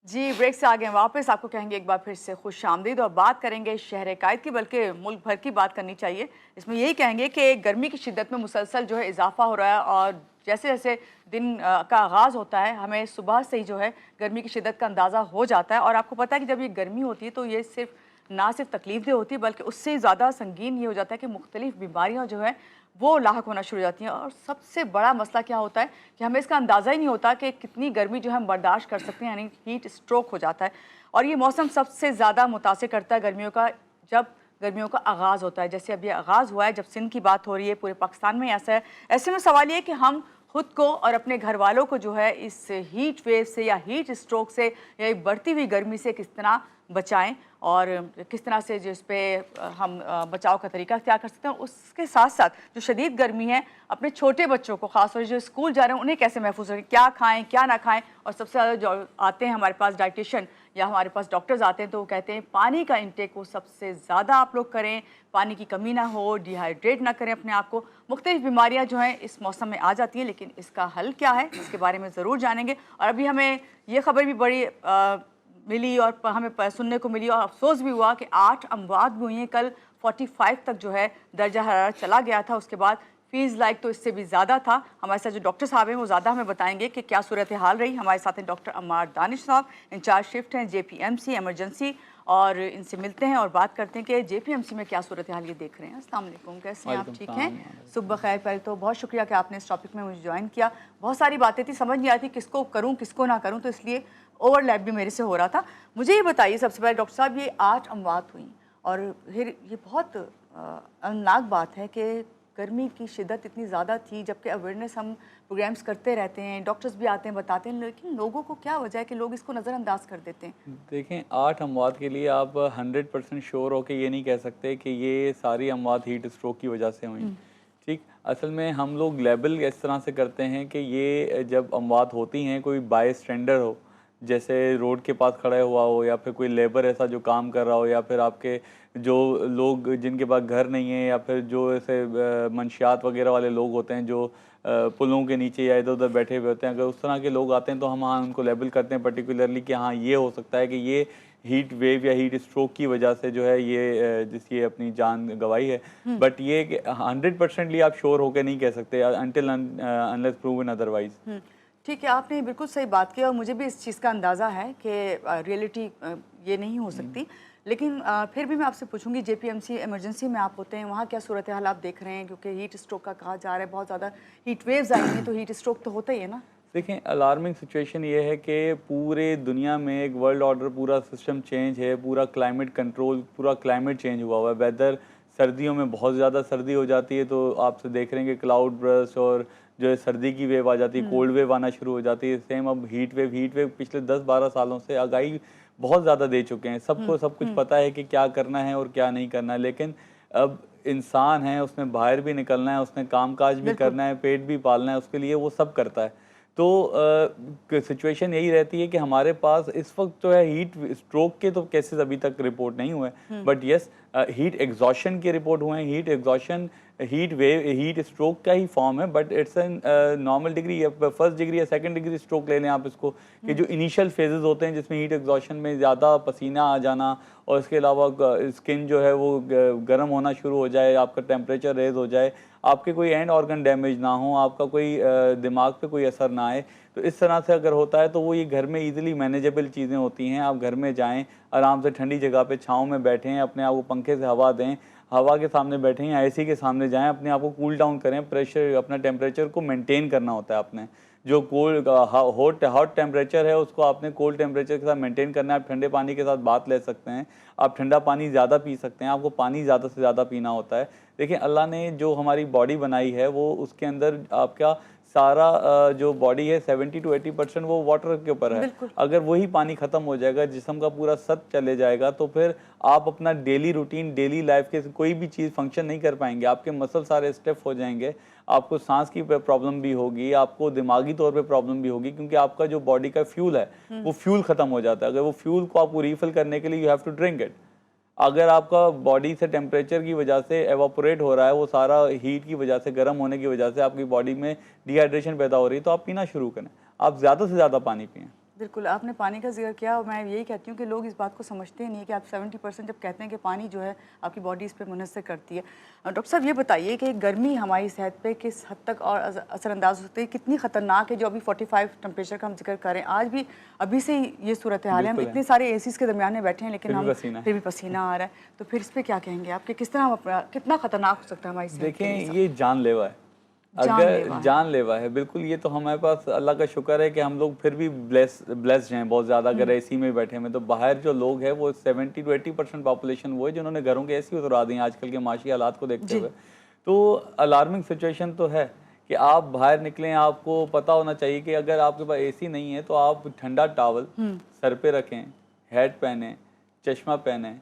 जी, break से आ गए हैं वापस। आपको कहेंगे एक बार फिर से खुशामदीद और बात करेंगे शहर कायद की, बल्कि मुल्क भर की बात करनी चाहिए। इसमें यही कहेंगे कि गर्मी की शिद्दत में मुसलसल जो है इजाफा हो रहा है और जैसे-जैसे दिन का आगाज़ होता है, हमें सुबह से ही जो है गर्मी की शिद्दत का अंदाज़ा हो जाता है। और आपको पता है कि जब ये गर्मी होती है तो ये ना सिर्फ तकलीफ़देह होती है, बल्कि उससे ज़्यादा संगीन ये हो जाता है कि मुख्तलिफ़ बीमारियाँ जो हैं वो लाहक होना शुरू हो जाती हैं। और सबसे बड़ा मसला क्या होता है कि हमें इसका अंदाज़ा ही नहीं होता कि कितनी गर्मी जो है हम बर्दाश्त कर सकते हैं, यानी हीट स्ट्रोक हो जाता है। और ये मौसम सबसे ज़्यादा मुतासिर करता है गर्मियों का, जब गर्मियों का आगाज़ होता है। जैसे अब ये आगाज़ हुआ है, जब सिंध की बात हो रही है, पूरे पाकिस्तान में ऐसा है। ऐसे में सवाल ये है कि हम खुद को और अपने घर वालों को जो है इस हीट वेव से या हीट स्ट्रोक से या एक बढ़ती हुई गर्मी से किस तरह बचाएं और किस तरह से जिस पे हम बचाव का तरीका क्या कर सकते हैं। उसके साथ साथ जो शदीद गर्मी है, अपने छोटे बच्चों को, खासतौर से जो स्कूल जा रहे हैं, उन्हें कैसे महफूज रखें, क्या खाएं क्या ना खाएं। और सबसे ज़्यादा जो आते हैं हमारे पास डाइटिशियन या हमारे पास डॉक्टर्स आते हैं, तो वो कहते हैं पानी का इंटेक वो सबसे ज़्यादा आप लोग करें, पानी की कमी ना हो, डिहाइड्रेट ना करें अपने आप को। मुख्तलिफ बीमारियाँ जो हैं इस मौसम में आ जाती हैं, लेकिन इसका हल क्या है इसके बारे में ज़रूर जानेंगे। और अभी हमें ये खबर भी बड़ी मिली और हमें सुनने को मिली और अफसोस भी हुआ कि 8 अमवात भी हुई हैं। कल 45 तक जो है दर्जा हरारत चला गया था, उसके बाद फील्ड लाइक तो इससे भी ज़्यादा था। हमारे साथ जो डॉक्टर साहब हैं वो ज़्यादा हमें बताएंगे कि क्या सूरत हाल रही। हमारे साथ हैं डॉक्टर अम्मार दानिश साहब, इंचार्ज शिफ्ट हैं JPMC एमरजेंसी, और इनसे मिलते हैं और बात करते हैं कि JPMC में क्या सूरत हाल ये देख रहे हैं। अस्सलाम वालेकुम, कैसे हैं आप? ठीक हैं? सुबह खैर। पहले तो बहुत शुक्रिया कि आपने इस टॉपिक में मुझे ज्वाइन किया। बहुत सारी बातें थी, समझ नहीं आती किसको करूँ किसको ना करूँ, तो इसलिए ओवरलैप भी मेरे से हो रहा था। मुझे ये बताइए सबसे पहले डॉक्टर साहब, ये 8 अमवात हुई और फिर ये बहुत अमनाक बात है कि गर्मी की शिद्दत इतनी ज़्यादा थी, जबकि अवेयरनेस हम प्रोग्राम्स करते रहते हैं, डॉक्टर्स भी आते हैं बताते हैं, लेकिन लोगों को क्या वजह है कि लोग इसको नज़रअंदाज कर देते हैं। देखें, 8 अमवात के लिए आप 100% श्योर हो के ये नहीं कह सकते कि ये सारी अमवात हीट स्ट्रोक की वजह से हुई। ठीक, असल में हम लोग लेबल इस तरह से करते हैं कि ये जब अमवात होती हैं, कोई बाय स्टैंडर हो, जैसे रोड के पास खड़ा हुआ हो, या फिर कोई लेबर ऐसा जो काम कर रहा हो, या फिर आपके जो लोग जिनके पास घर नहीं है, या फिर जो ऐसे मंशियात वगैरह वाले लोग होते हैं जो पुलों के नीचे या इधर उधर बैठे हुए होते हैं, अगर उस तरह के लोग आते हैं तो हम हाँ उनको लेबल करते हैं पर्टिकुलरली कि हाँ ये हो सकता है कि ये हीट वेव या हीट स्ट्रोक की वजह से जो है ये जिसकी अपनी जान गंवाई है। बट ये 100%ली आप श्योर होकर नहीं कह सकते अनटिल अनलेस प्रूवन अदरवाइज। ठीक है, आपने बिल्कुल सही बात की और मुझे भी इस चीज़ का अंदाज़ा है कि रियलिटी ये नहीं हो सकती। लेकिन फिर भी मैं आपसे पूछूंगी, JPMC इमरजेंसी में आप होते हैं, वहाँ क्या सूरत हाल आप देख रहे हैं? क्योंकि हीट स्ट्रोक का कहा जा रहा है, बहुत ज़्यादा हीट वेव्स आई हैं, तो हीट स्ट्रोक तो होता ही है ना। देखें, अलार्मिंग सिचुएशन ये है कि पूरे दुनिया में एक वर्ल्ड ऑर्डर, पूरा सिस्टम चेंज है, पूरा क्लाइमेट कंट्रोल, पूरा क्लाइमेट चेंज हुआ है। वेदर, सर्दियों में बहुत ज़्यादा सर्दी हो जाती है तो आपसे देख रहे हैं कि क्लाउड ब्रस्ट और जो है सर्दी की वेव आ जाती है, कोल्ड वेव आना शुरू हो जाती है। सेम अब हीट वेव पिछले 10-12 सालों से आगाही बहुत ज़्यादा दे चुके हैं। सबको सब कुछ पता है कि क्या करना है और क्या नहीं करना है, लेकिन अब इंसान है, उसने बाहर भी निकलना है, उसने कामकाज भी करना है, पेट भी पालना है, उसके लिए वो सब करता है। तो सिचुएशन यही रहती है कि हमारे पास इस वक्त जो है हीट स्ट्रोक के तो केसेस अभी तक रिपोर्ट नहीं हुए, बट यस हीट एग्जॉशन के रिपोर्ट हुए हैं। Heat exhaustion heat wave heat stroke का ही फॉर्म है, but it's an normal degree या फर्स्ट डिग्री या सेकंड डिग्री स्ट्रोक ले लें आप इसको, कि जो इनिशियल फेजेस होते हैं जिसमें हीट एग्जॉशन में ज़्यादा पसीना आ जाना और इसके अलावा स्किन जो है वो गर्म होना शुरू हो जाए, आपका टेम्परेचर रेज हो जाए, आपके कोई एंड ऑर्गन डैमेज ना हो, आपका कोई दिमाग पे कोई असर ना आए, तो इस तरह से अगर होता है तो वो ये घर में इजीली मैनेजेबल चीज़ें होती हैं। आप घर में जाएं, आराम से ठंडी जगह पे छाँव में बैठें, अपने आप को पंखे से हवा दें, हवा के सामने बैठें या AC के सामने जाएं, अपने आप को कूल डाउन करें। प्रेशर, अपना टेम्परेचर को मेंटेन करना होता है आपने। जो कोल्ड हॉट टेम्परेचर है उसको आपने कोल्ड टेम्परेचर के साथ मेंटेन करना है। आप ठंडे पानी के साथ बात ले सकते हैं, आप ठंडा पानी ज़्यादा पी सकते हैं, आपको पानी ज़्यादा से ज़्यादा पीना होता है। देखिए, अल्लाह ने जो हमारी बॉडी बनाई है वो उसके अंदर आपका सारा जो बॉडी है 70 to 80% वो वाटर के ऊपर है। अगर वही पानी ख़त्म हो जाएगा, जिस्म का पूरा सत चले जाएगा, तो फिर आप अपना डेली रूटीन, डेली लाइफ के कोई भी चीज़ फंक्शन नहीं कर पाएंगे। आपके मसल सारे स्टिफ हो जाएंगे, आपको सांस की प्रॉब्लम भी होगी, आपको दिमागी तौर पे प्रॉब्लम भी होगी, क्योंकि आपका जो बॉडी का फ्यूल है वो फ्यूल ख़त्म हो जाता है। अगर वो फ्यूल को आपको रिफिल करने के लिए you have to drink it. अगर आपका बॉडी से टेम्परेचर की वजह से एवापोरेट हो रहा है, वो सारा हीट की वजह से, गर्म होने की वजह से आपकी बॉडी में डिहाइड्रेशन पैदा हो रही है, तो आप पीना शुरू करें, आप ज़्यादा से ज़्यादा पानी पिएं। बिल्कुल, आपने पानी का ज़िक्र किया और मैं यही कहती हूँ कि लोग इस बात को समझते ही नहीं है कि आप 70% जब कहते हैं कि पानी जो है आपकी बॉडी इस पे मुनहसर करती है। डॉक्टर साहब ये बताइए कि गर्मी हमारी सेहत पे किस हद तक और असरअंदाज होती है, कितनी ख़तरनाक है? जो अभी 45 टेम्परेचर का हम जिक्र करें, आज भी अभी से ही ये सूरत हाल है। हम बिल्कुल है। इतने सारे एसीज़ के दरमियान में बैठे हैं लेकिन फिर भी पसीना आ रहा है। तो फिर इस पर क्या कहेंगे आप कि किस तरह हम अपना कितना ख़तरनाक हो सकता है हमारी सेहत के लिए? देखें, ये जानलेवा है। जानलेवा अगर है। जानलेवा है, बिल्कुल। ये तो हमारे पास अल्लाह का शुक्र है कि हम लोग फिर भी ब्लेस्ड हैं बहुत ज़्यादा। अगर एसी में बैठे हैं, तो बाहर जो लोग हैं वो 70 to 80% पॉपुलेशन वो है जिन्होंने घरों के एसी उतरा दी हैं आजकल के माशी हालात को देखते हुए। तो अलार्मिंग सिचुएशन तो है कि आप बाहर निकलें, आपको पता होना चाहिए कि अगर आपके पास एसी नहीं है तो आप ठंडा टॉवल सर पे रखें, हैट पहने, चश्मा पहने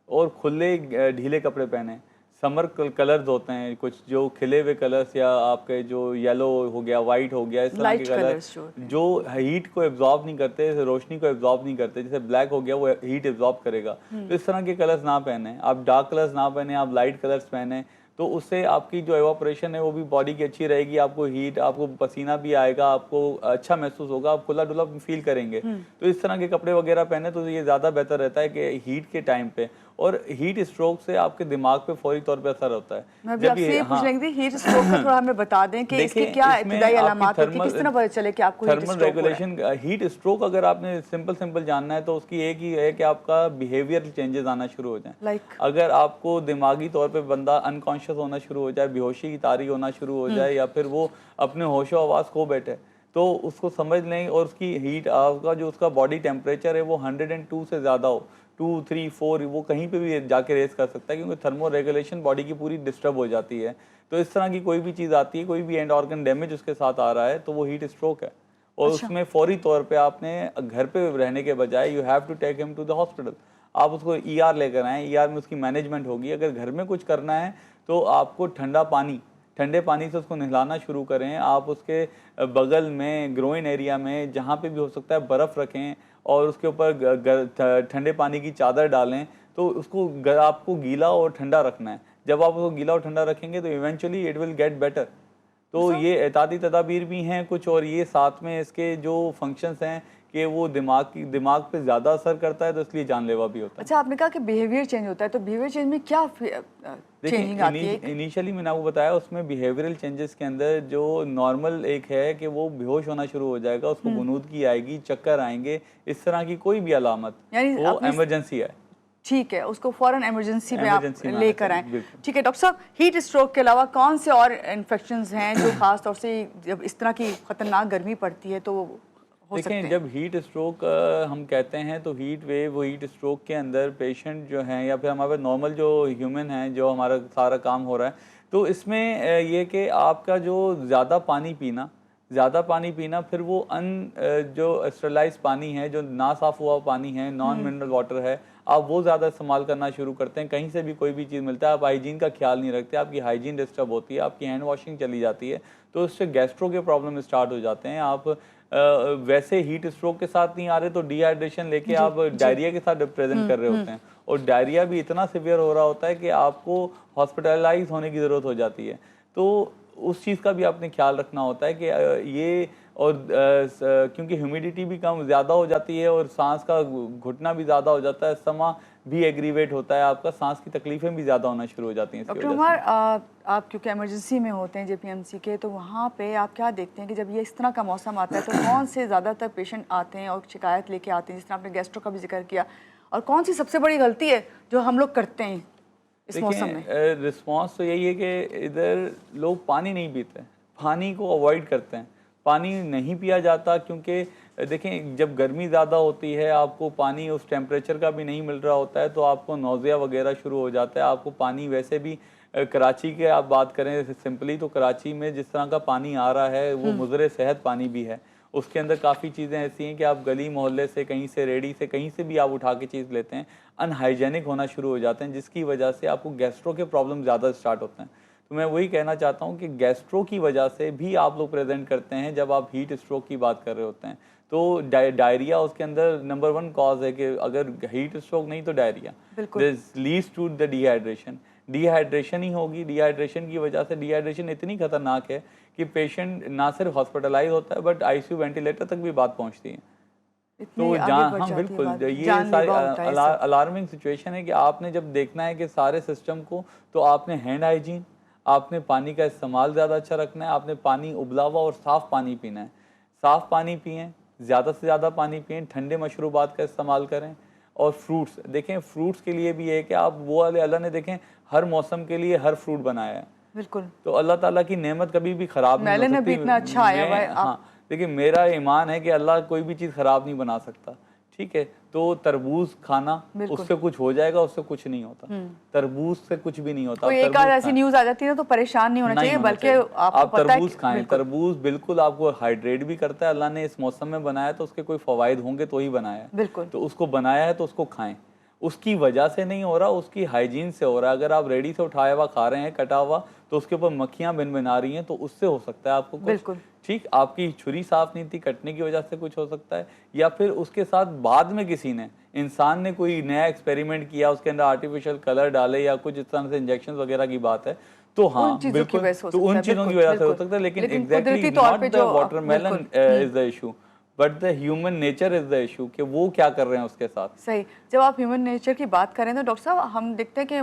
और खुले ढीले कपड़े पहने। समर कलर्स होते हैं कुछ जो खिले हुए कलर्स, या आपके जो येलो हो गया, वाइट हो गया, इस तरह के कलर्स जो हीट को एब्जॉर्ब नहीं करते, रोशनी को एब्जॉर्ब नहीं करते। जैसे ब्लैक हो गया, वो हीट एब्जॉर्ब करेगा। तो इस तरह के कलर्स ना पहने आप, डार्क कलर्स ना पहने आप, लाइट कलर्स पहने। तो उससे आपकी जो एवापोरेशन है वो भी बॉडी की अच्छी रहेगी, आपको हीट, आपको पसीना भी आएगा, आपको अच्छा महसूस होगा, आप खुला डुला फील करेंगे। तो इस तरह के कपड़े वगैरह पहने तो ये ज़्यादा बेहतर रहता है कि हीट के टाइम पे। और हीट स्ट्रोक से आपके दिमाग पे फौरी तौर पे असर होता है। जब ये पूछ लेंगे हीट स्ट्रोक का थोड़ा हमें बता दें कि इसके क्या इब्तिदाई अलामात होती है, किस तरह पता चले कि आपको हीट स्ट्रोक हो रहा है? रेगुलेशन हीट स्ट्रोक अगर आपने सिंपल जानना है तो उसकी एक ही है कि आपका बिहेवियर चेंजेस आना शुरू हो जाए। अगर आपको दिमागी तौर पे बंदा अनकॉन्शियस होना शुरू हो जाए, बेहोशी की तारी होना शुरू हो जाए, या फिर वो अपने होशो आवाज़ खो बैठे, तो उसको समझ लें। और उसकी हीट, आपका जो उसका बॉडी टेम्परेचर है वो 102 से ज़्यादा हो, 2, 3, 4 वो कहीं पे भी जाके रेस कर सकता है, क्योंकि थर्मो रेगुलेशन बॉडी की पूरी डिस्टर्ब हो जाती है। तो इस तरह की कोई भी चीज़ आती है, कोई भी एंड ऑर्गन डैमेज उसके साथ आ रहा है, तो वो हीट स्ट्रोक है। और उसमें फौरी तौर पे आपने घर पे रहने के बजाय you have to take him to the hospital. आप उसको ER लेकर आएँ, ER में उसकी मैनेजमेंट होगी। अगर घर में कुछ करना है तो आपको ठंडे पानी से उसको नहलाना शुरू करें। आप उसके बगल में ग्रोइन एरिया में जहाँ पे भी हो सकता है बर्फ़ रखें और उसके ऊपर ठंडे पानी की चादर डालें। तो उसको आपको गीला और ठंडा रखना है। जब आप उसको गीला और ठंडा रखेंगे तो eventually it will get better. तो ये एहतियाती तदाबीर भी हैं कुछ, और ये साथ में इसके जो फंक्शंस हैं कि वो दिमाग पे ज़्यादा असर करता है, तो इसलिए जानलेवा भी होता है। अच्छा, आपने कहा कि बिहेवियर चेंज होता है, तो बिहेवियर चेंज में क्या चेंजिंग आती है? इनिशियली मैंने आपको बताया, उसमें बिहेवियरल चेंजेस के अंदर जो नॉर्मल एक है कि वो बेहोश होना शुरू हो जाएगा, उसको गुनूदगी आएगी, चक्कर आएंगे, इस तरह की कोई भी अलामत, वो एमरजेंसी है। ठीक है, उसको फौरन एमरजेंसी में आप लेकर आएं। ठीक है डॉक्टर साहब, हीट स्ट्रोक के अलावा कौन से और इन्फेक्शंस हैं जो खास तौर से जब इस तरह की खतरनाक गर्मी पड़ती है तो देखें, जब हीट स्ट्रोक हम कहते हैं तो हीट वेव, वो हीट स्ट्रोक के अंदर पेशेंट जो हैं या फिर हमारे नॉर्मल जो ह्यूमन हैं जो हमारा सारा काम हो रहा है, तो इसमें ये कि आपका जो ज़्यादा पानी पीना, फिर वो जो स्टरलाइज पानी है, जो ना साफ़ हुआ पानी है, नॉन मिनरल वाटर है, आप वो ज़्यादा इस्तेमाल करना शुरू करते हैं। कहीं से भी कोई भी चीज़ मिलता है, आप हाइजीन का ख्याल नहीं रखते, आपकी हाइजीन डिस्टर्ब होती है, आपकी हैंड वॉशिंग चली जाती है, तो उससे गैस्ट्रो के प्रॉब्लम स्टार्ट हो जाते हैं। आप वैसे हीट स्ट्रोक के साथ नहीं आ रहे तो डिहाइड्रेशन लेके आप डायरिया के साथ प्रेजेंट कर रहे होते हैं, और डायरिया भी इतना सिवियर हो रहा होता है कि आपको हॉस्पिटलाइज होने की ज़रूरत हो जाती है। तो उस चीज़ का भी आपने ख्याल रखना होता है कि ये, और क्योंकि ह्यूमिडिटी भी कम ज़्यादा हो जाती है और सांस का घुटना भी ज़्यादा हो जाता है, अस्थमा भी एग्रीवेट होता है, आपका सांस की तकलीफ़ें भी ज़्यादा होना शुरू हो जाती हैं। डॉक्टर उमर, आप क्योंकि इमरजेंसी में होते हैं JPMC के, तो वहाँ पे आप क्या देखते हैं कि जब ये इस तरह का मौसम आता है तो कौन से ज़्यादातर पेशेंट आते हैं और शिकायत लेके आते हैं, जिस तरह आपने गैस्ट्रो का भी जिक्र किया, और कौन सी सबसे बड़ी गलती है जो हम लोग करते हैं इस मौसम में? रिस्पॉन्स तो यही है कि इधर लोग पानी नहीं पीते, पानी को अवॉइड करते हैं, पानी नहीं पिया जाता, क्योंकि देखें जब गर्मी ज़्यादा होती है, आपको पानी उस टेम्परेचर का भी नहीं मिल रहा होता है, तो आपको नौज़िया वगैरह शुरू हो जाता है। आपको पानी वैसे भी, कराची के आप बात करें सिंपली, तो कराची में जिस तरह का पानी आ रहा है वो मुज़रे सेहत पानी भी है। उसके अंदर काफ़ी चीज़ें ऐसी हैं कि आप गली मोहल्ले से, कहीं से, रेडी से, कहीं से भी आप उठा के चीज़ लेते हैं, अनहाइजेनिक होना शुरू हो जाते हैं, जिसकी वजह से आपको गैस्ट्रो के प्रॉब्लम ज़्यादा स्टार्ट होते हैं। तो मैं वही कहना चाहता हूँ कि गैस्ट्रो की वजह से भी आप लोग प्रेजेंट करते हैं जब आप हीट स्ट्रोक की बात कर रहे होते हैं। तो डायरिया उसके अंदर नंबर 1 कॉज है कि अगर हीट स्ट्रोक नहीं तो diarrhoea, leads to the dehydration ही होगी। डिहाइड्रेशन की वजह से, डिहाइड्रेशन इतनी खतरनाक है कि पेशेंट ना सिर्फ हॉस्पिटलाइज होता है बट ICU वेंटिलेटर तक भी बात पहुंचती है। इतनी तो आगे जान बढ़ हाँ जाती है बिल्कुल, बात, ये सारी जानलेवा होता है इससे। अलार्मिंग सिचुएशन है कि आपने जब देखना है कि सारे सिस्टम को, तो आपने हैंड हाइजीन, आपने पानी का इस्तेमाल ज़्यादा अच्छा रखना है, आपने पानी उबला हुआ और साफ़ पानी पीना है। साफ़ पानी पिएं, ज़्यादा से ज़्यादा पानी पिएं, ठंडे मशरूबात का इस्तेमाल करें। और फ्रूट्स देखें, फ्रूट्स के लिए भी है कि आप वो वाले, अल्लाह ने देखें हर मौसम के लिए हर फ्रूट बनाया है। बिल्कुल। तो अल्लाह ताला की नेमत कभी भी ख़राब नहीं हो मेलन सकती। अभी इतना अच्छा आया हुआ है मैं आप। हाँ, देखिए मेरा ईमान है कि अल्लाह कोई भी चीज़ ख़राब नहीं बना सकता, ठीक है। तो तरबूज खाना, बिल्कुल। उससे कुछ हो जाएगा, उससे कुछ नहीं होता। तरबूज से कुछ भी नहीं होता। कोई आप एक आध तरबूज ऐसी खाएं, न्यूज़ आ जाती है ना, तो परेशान नहीं होना नहीं चाहिए, होना बल्कि चाहिए। आपको आप पता है तरबूज कि खाएं, बिल्कुल। तरबूज बिल्कुल आपको हाइड्रेट भी करता है। अल्लाह ने इस मौसम में बनाया तो उसके कोई फ़वाइद होंगे तो ही बनाया है। बिल्कुल। तो उसको बनाया है तो उसको खाएं। उसकी वजह से नहीं हो रहा, उसकी हाइजीन से हो रहा है। अगर आप रेडी से उठाया हुआ खा रहे हैं, कटा हुआ, तो उसके ऊपर मक्खियां भिनभिना रही हैं, तो उससे हो सकता है आपको कुछ। बिल्कुल। ठीक, आपकी छुरी साफ नहीं थी, कटने की वजह से कुछ हो सकता है, या फिर उसके साथ बाद में किसी ने, इंसान ने कोई नया एक्सपेरिमेंट किया, उसके अंदर आर्टिफिशियल कलर डाले या कुछ इस तरह से इंजेक्शन वगैरह की बात है, तो उन हाँ चीज़ों की बिल्कुल, वजह से हो तो सकता उन है, चीज़ों की बिल्कुल वजह से हो बिल्कुल। सकता है। लेकिन लेकिन एग्जैक्टली कुदरती तौर नॉट पे द जो वाटरमेलन बिल्कुल। Is the issue, but the human nature is the issue, कि वो क्या कर रहे हैं उसके साथ। सही। जब आप ह्यूमन नेचर की बात करें तो डॉक्टर साहब, हम देखते हैं कि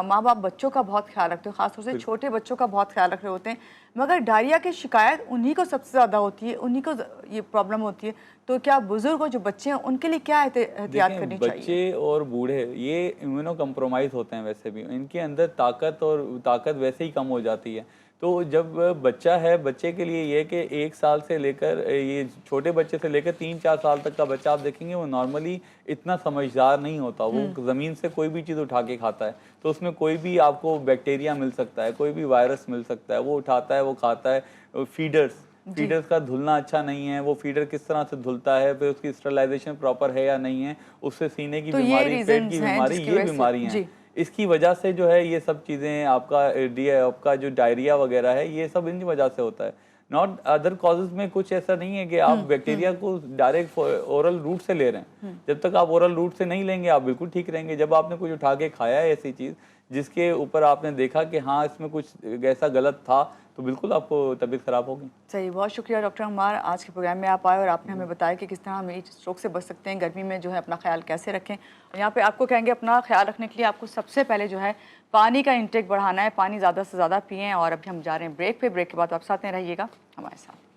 माँ बाप बच्चों का बहुत ख्याल रखते हैं, खासतौर से छोटे बच्चों का बहुत ख्याल रख रहे होते हैं, मगर डायरिया की शिकायत उन्हीं को सबसे ज़्यादा होती है, उन्हीं को ये प्रॉब्लम होती है। तो क्या बुजुर्ग और जो बच्चे हैं उनके लिए क्या एहतियात करनी देखें, चाहिए? बच्चे और बूढ़े ये इम्यूनो कम्प्रोमाइज़ होते हैं, वैसे भी इनके अंदर ताकत वैसे ही कम हो जाती है। तो जब बच्चा है, बच्चे के लिए ये कि 1 साल से लेकर, ये छोटे बच्चे से लेकर 3-4 साल तक का बच्चा आप देखेंगे, वो नॉर्मली इतना समझदार नहीं होता। वो ज़मीन से कोई भी चीज़ उठा के खाता है, तो उसमें कोई भी आपको बैक्टीरिया मिल सकता है, कोई भी वायरस मिल सकता है, वो उठाता है, वो खाता है। फीडर्स का धुलना अच्छा नहीं है, वो फीडर किस तरह से धुलता है, फिर उसकी स्टरलाइजेशन प्रॉपर है या नहीं है, उससे सीने की तो ये बीमारी, पेट की रीजंस हैं बीमारी, जिसकी ये वजह से बीमारियां हैं। जी। इसकी वजह से जो है ये सब चीज़ें, आपका जो डायरिया वगैरह है, ये सब इन वजह से होता है। नॉट अदर कॉजेज में कुछ ऐसा नहीं है कि आप बैक्टीरिया को डायरेक्ट ओरल रूट से ले रहे हैं। जब तक आप ओरल रूट से नहीं लेंगे, आप बिल्कुल ठीक रहेंगे। जब आपने कुछ उठा के खाया है ऐसी चीज़ जिसके ऊपर आपने देखा कि हाँ इसमें कुछ ऐसा गलत था, तो बिल्कुल आपको तबीयत खराब होगी। सही। बहुत शुक्रिया डॉक्टर अम्मार, आज के प्रोग्राम में आप आए और आपने हमें बताया कि किस तरह हम हीट स्ट्रोक से बच सकते हैं, गर्मी में जो है अपना ख्याल कैसे रखें। और यहाँ पे आपको कहेंगे अपना ख्याल रखने के लिए आपको सबसे पहले जो है पानी का इंटेक बढ़ाना है, पानी ज़्यादा से ज़्यादा पिएँ। और अभी हम जा रहे हैं ब्रेक पे, ब्रेक के बाद आप साथ में रहिएगा हमारे साथ।